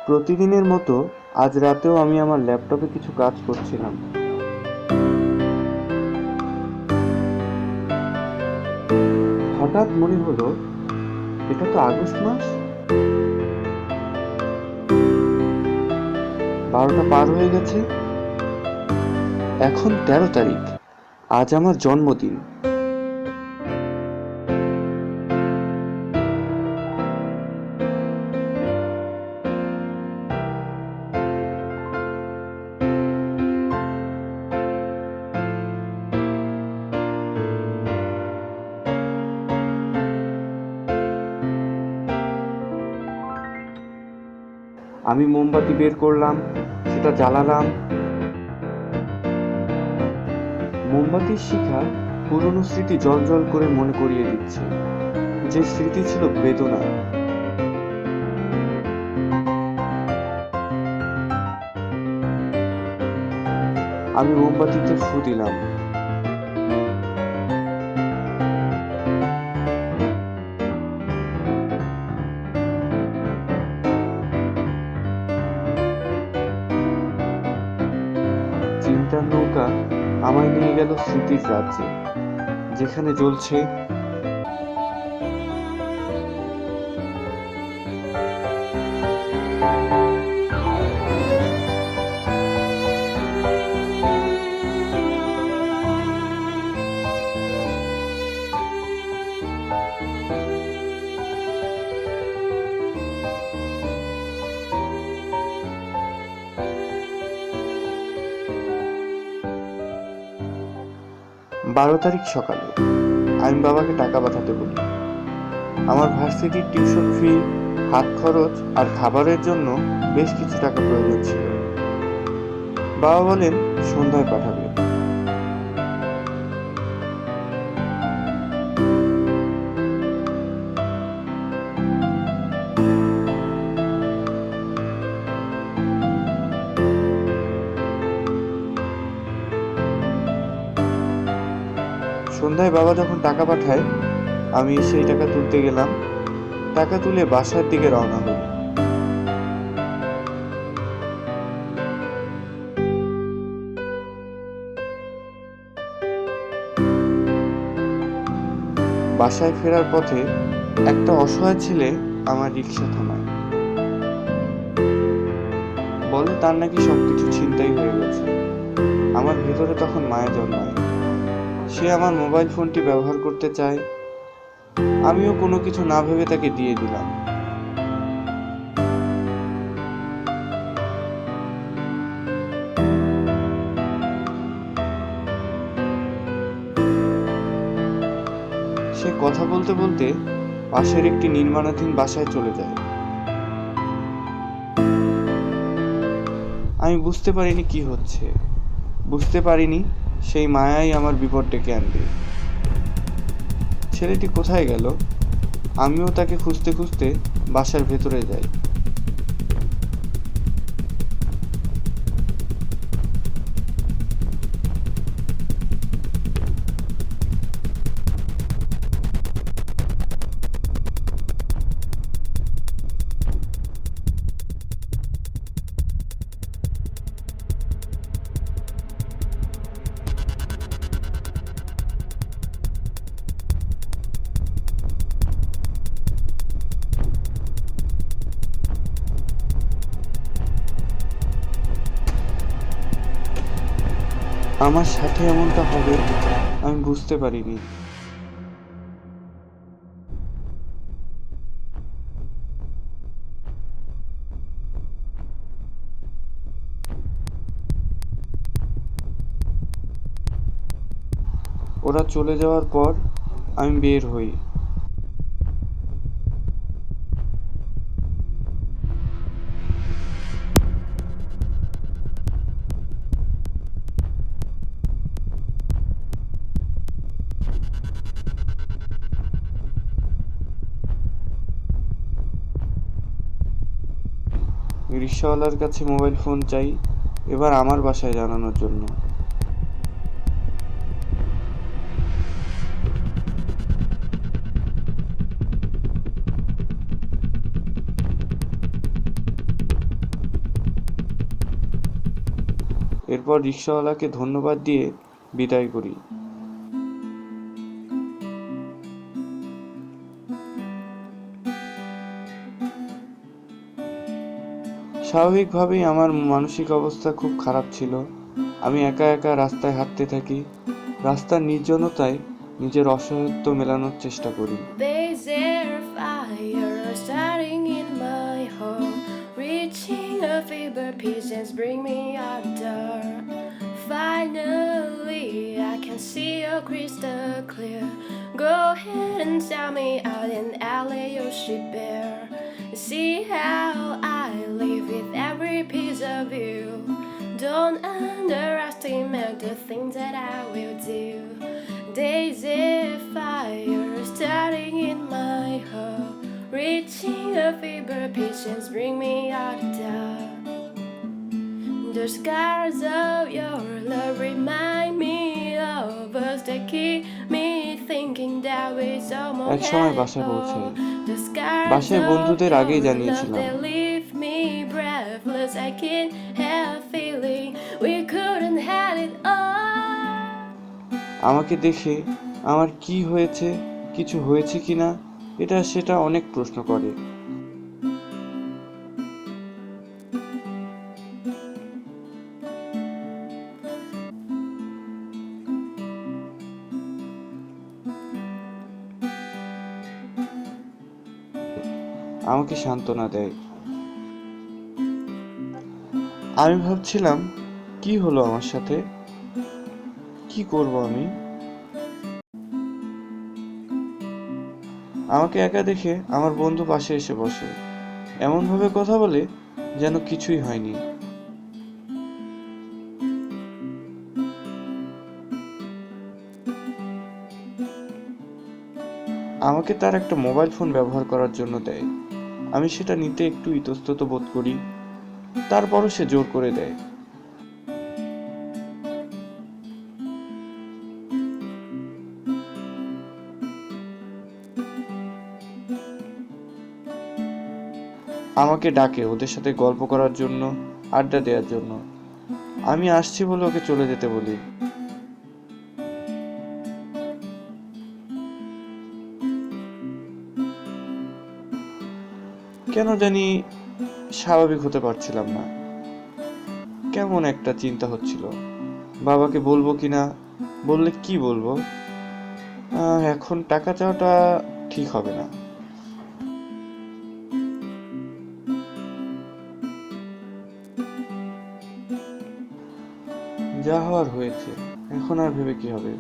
প্রতিদিনের মতো আজ রাতেও আমি আমার ল্যাপটপে কিছু কাজ করছিলাম। হঠাৎ মনে হলো, এটা তো আগস্ট মাস। 12টা পার হয়ে গেছে। এখন 13 তারিখ। আজ আমার জন্মদিন। আমি মোমবাতি বের করলাম, সেটা জ্বালালাম। মোমবাতির শিখা পুরনো স্মৃতি জ্বলজ্বল করে মনে করিয়ে দিচ্ছে, যে স্মৃতি ছিল বেদনা। আমি মোমবাতিতে ফু দিলাম। চিন্তার নৌকা আমায় নিয়ে গেল স্মৃতির রাজ্যে, যেখানে জ্বলছে বারো তারিখ সকালে আমি বাবাকে টাকা পাঠাতে বলি। আমার ভার্সিটির টিউশন ফি, হাত খরচ আর খাবারের জন্য বেশ কিছু টাকা প্রয়োজন ছিল। বাবা বলেন সন্ধ্যায় পাঠাবে। সন্ধ্যায় বাবা যখন টাকা পাঠায়, আমি সেই টাকা তুলতে গেলাম। টাকা তুলে বাসার দিকে রওনা হই। বাসায় ফেরার পথে একটা অসহায় ছেলে আমার রিক্সা থামায়। বলে তার নাকি সবকিছু ছিনতাই হয়ে গেছে। আমার ভেতরে তখন মায়া জন্মায়। সে আমার মোবাইল ফোনটি ব্যবহার করতে চায়। আমিও কোনো কিছু না ভেবে তাকে দিয়ে দিলাম। সে কথা বলতে বলতে পাশের একটি নির্মাণাধীন বাসায় চলে যায়। আমি বুঝতে পারিনি কি হচ্ছে, বুঝতে পারিনি সেই মায়াই আমার বিপদ ডেকে আনবে। ছেলেটি কোথায় গেল? আমিও তাকে খুঁজতে খুঁজতে বাসার ভেতরে যাই। আমার সাথে এমনটা হবে আমি বুঝতে পারিনি। ওরা চলে যাওয়ার পর আমি বের হই। রিক্সাওয়ালার কাছে মোবাইল ফোন চাই, এবার আমার বাসায় জানানোর জন্য। তারপর রিক্সাওয়ালাকে ধন্যবাদ দিয়ে বিদায় করি। স্বাভাবিকভাবেই আমার মানসিক অবস্থা খুব খারাপ ছিল। আমি একা একা রাস্তায় হাঁটতে থাকি। রাস্তার নির্জনতায় নিজের অসহায়ত্ব মেলানোর চেষ্টা করি। There's a fire starting in my heart, reaching a fever pitch and bring me out there. Finally, I can see you crystal clear. Go ahead and tell me out and I'll lay your ship bare. See how I live with every piece of you. Don't underestimate the things that I will do. There's a fire starting in my heart, reaching a fever pitch and bring me out of dark. The scars of your love remind me of us that keep me thinking that we're so much এক সময় বাসায় পৌঁছাই। The scars বাসায় of বন্ধুদের your আগেই love জানিয়েছিলাম। that leave me breathless. I can't help feeling we couldn't have it all. আমাকে দেখে আমার কি হয়েছে, কিছু হয়েছে কিনা এটা সেটা অনেক প্রশ্ন করে। আমাকে সান্ত্বনা দেয়। আমি ভাবছিলাম কি হলো আমার সাথে, কি করব আমি। আমাকে একা দেখে আমার বন্ধু পাশে এসে বসে, এমনভাবে কথা বলে যেন কিছুই হয়নি। আমাকে তার একটা মোবাইল ফোন ব্যবহার করার জন্য দেয়। আমি সেটা নিতে একটু ইতস্তত বোধ করি, তারপরও সে জোর করে দেয়। আমাকে ডাকে ওদের সাথে গল্প করার জন্য, আড্ডা দেওয়ার জন্য। আমি আসছি বলে ওকে চলে যেতে বলি। কেন জানি স্বাভাবিক হতে পারছিলাম না। কেমন একটা চিন্তা হচ্ছিল, বাবাকে বলবো কিনা, বললে কি বলবো। এখন টাকা চাওয়াটা ঠিক হবে না। যা হওয়ার হয়েছে, এখন আর ভেবে কি হবে।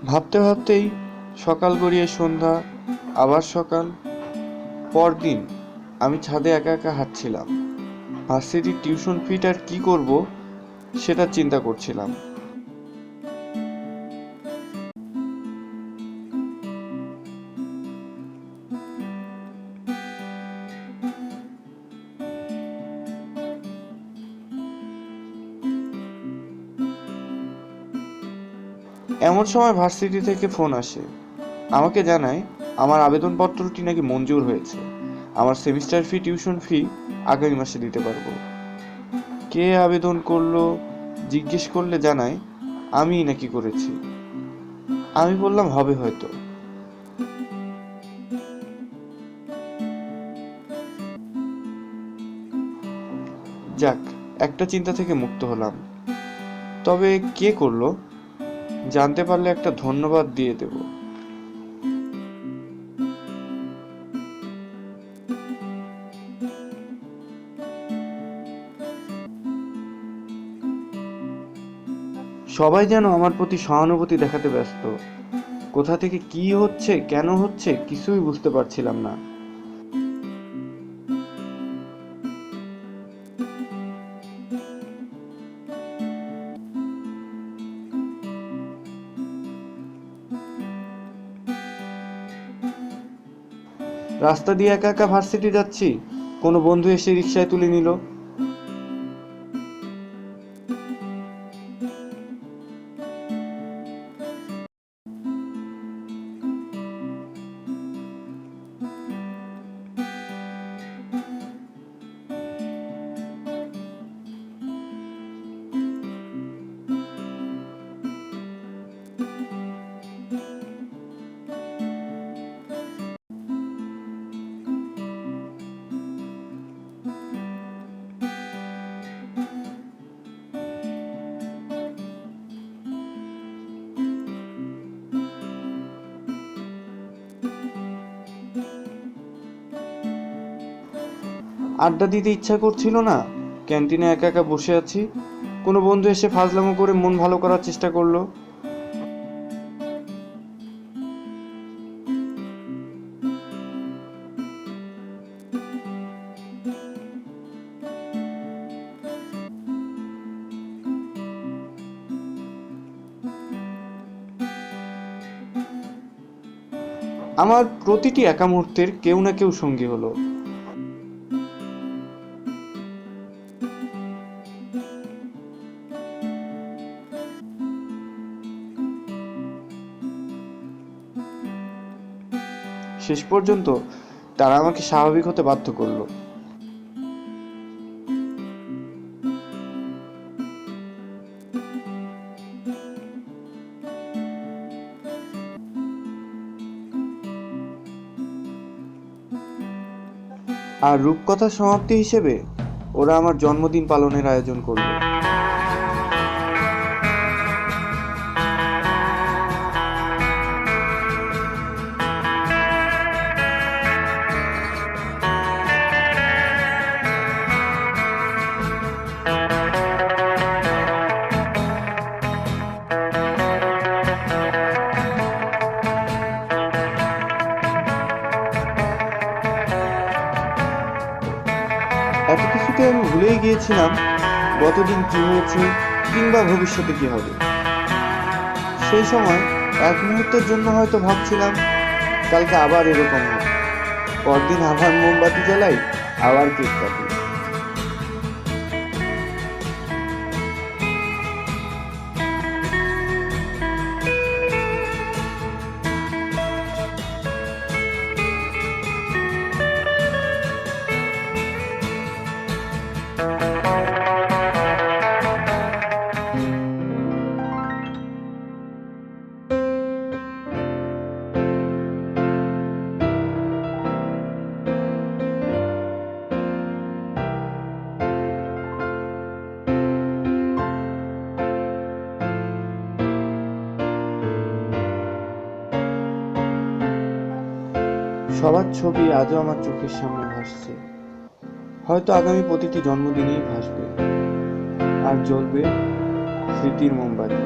ভাবতে ভাবতেই সকাল গড়িয়ে সন্ধ্যা, আবার সকাল। পরদিন আমি ছাদে একা একা হাঁটছিলাম। ভার্সিটির টিউশন ফিটার কি করব সেটা চিন্তা করছিলাম। এমন সময় ভার্সিটি থেকে ফোন আসে। আমাকে জানায় আমার আবেদনপত্রটি নাকি মঞ্জুর হয়েছে। আমার সেমিস্টার ফি, টিউশন ফি আগামী মাসে দিতে পারবো। কে আবেদন করলো জিজ্ঞেস করলে জানায় আমিই নাকি করেছি। আমি বললাম হবে হয়তো। যাক, একটা চিন্তা থেকে মুক্ত হলাম। তবে কে করলো জানতে পারলে একটা ধন্যবাদ দিয়ে দেব। সবাই যেন আমার প্রতি সহানুভূতি দেখাতে ব্যস্ত। কোথা থেকে কি হচ্ছে, কেন হচ্ছে কিছুই বুঝতে পারছিলাম না। রাস্তা দিয়ে একা একা ভার্সিটি যাচ্ছি, কোনো বন্ধু এসে রিকশায় তুলে নিল। আড্ডা দিতে ইচ্ছা করছিল না, ক্যান্টিনে একা একা বসে আছি। কোনো বন্ধু এসে ফাজলামো করে মন ভালো করার চেষ্টা করলো। আমার প্রতিটি একা মুহূর্তের কেউ না কেউ সঙ্গী হলো। শেষ পর্যন্ত তারা আমাকে স্বাভাবিক হতে বাধ্য করলো। আর রূপকথার সমাপ্তি হিসেবে ওরা আমার জন্মদিন পালনের আয়োজন করলো। এত কিছুতে আমি ভুলেই গিয়েছিলাম গতদিন কি হয়েছে কিংবা ভবিষ্যতে কি হবে। সেই সময় এক মুহূর্তের জন্য হয়তো ভাবছিলাম কালকে আবার এরকম হবে, পরদিন আবার মোমবাতি জ্বালাই, আবার কেক কাটি। সবার ছবি আজও আমার চোখের সামনে ভাসছে। হয়তো আগামী প্রতিটি জন্মদিনেই ভাসবে, আর জ্বলবে স্মৃতির মোমবাতি।